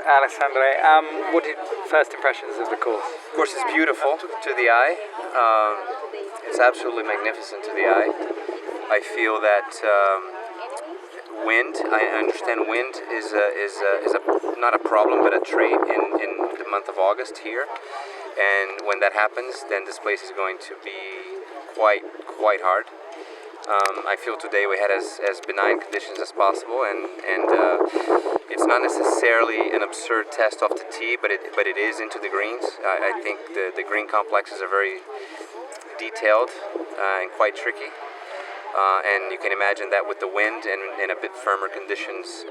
Alexandre. What did first impressions of the course? Of course, it's beautiful to the eye. It's absolutely magnificent to the eye. I feel that wind. I understand wind is not a problem, but a trait in the month of August here. And when that happens, then this place is going to be quite hard. I feel today we had as benign conditions as possible, and it's not necessarily an absurd test off the tee, but it is into the greens. I think the green complexes are very detailed and quite tricky, and you can imagine that with the wind and a bit firmer conditions,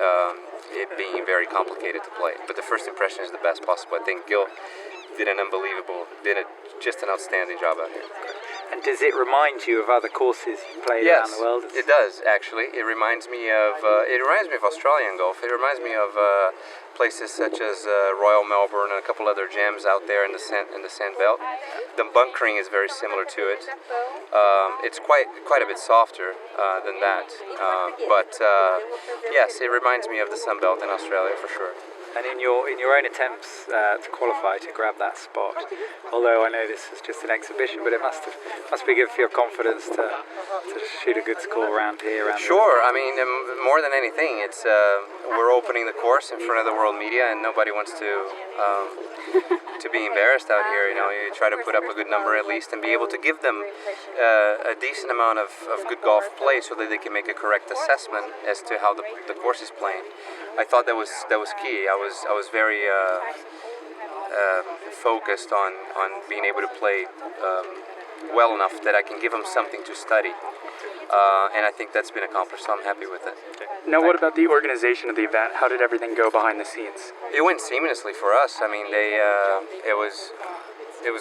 it being very complicated to play. But the first impression is the best possible. I think Gil did just an outstanding job out here. And does it remind you of other courses you played around the world? Yes, it does actually. It reminds me of Australian golf. It reminds me of places such as Royal Melbourne and a couple other gems out there in the sand belt. The bunkering is very similar to it. It's quite a bit softer than that, but yes, it reminds me of the Sun Belt in Australia for sure. And in your own attempts to qualify to grab that spot, although I know this is just an exhibition, but it must be good for your confidence to shoot a good score around here. Sure. I mean, more than anything, it's we're opening the course in front of the world media, and nobody wants to be embarrassed out here. You know, you try to put up a good number at least, and be able to give them a decent amount of good golf play, so that they can make a correct assessment as to how the course is playing. I thought that was key. I was very focused on being able to play well enough that I can give them something to study, and I think that's been accomplished, so I'm happy with it. Now, what about the organization of the event? How did everything go behind the scenes? It went seamlessly for us. I mean, it was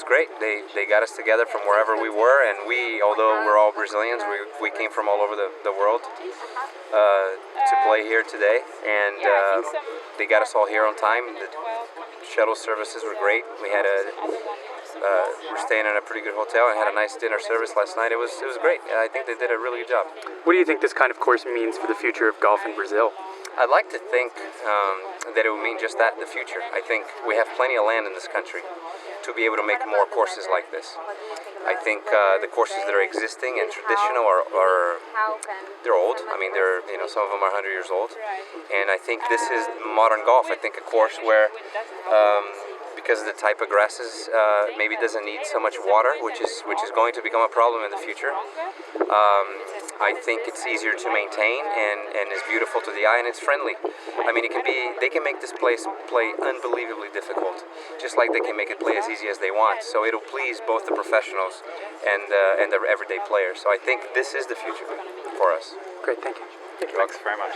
great. They got us together from wherever we were, and although we're all Brazilians, we came from all over the world to play here today, and they got us all here on time. The shuttle services were great. We're staying in a pretty good hotel and had a nice dinner service last night. It was great. I think they did a really good job. What do you think this kind of course means for the future of golf in Brazil? I'd like to think that it would mean just that in the future. I think we have plenty of land in this country to be able to make more courses like this. I think the courses that are existing and traditional they're old. I mean, some of them are 100 years old, and I think this is modern golf. I think a course where because of the type of grasses, maybe doesn't need so much water, which is going to become a problem in the future. I think it's easier to maintain and is beautiful to the eye, and it's friendly. I mean, they can make this place play unbelievably difficult, just like they can make it play as easy as they want. So it'll please both the professionals and the everyday players. So I think this is the future for us. Great, thank you. Thanks very much.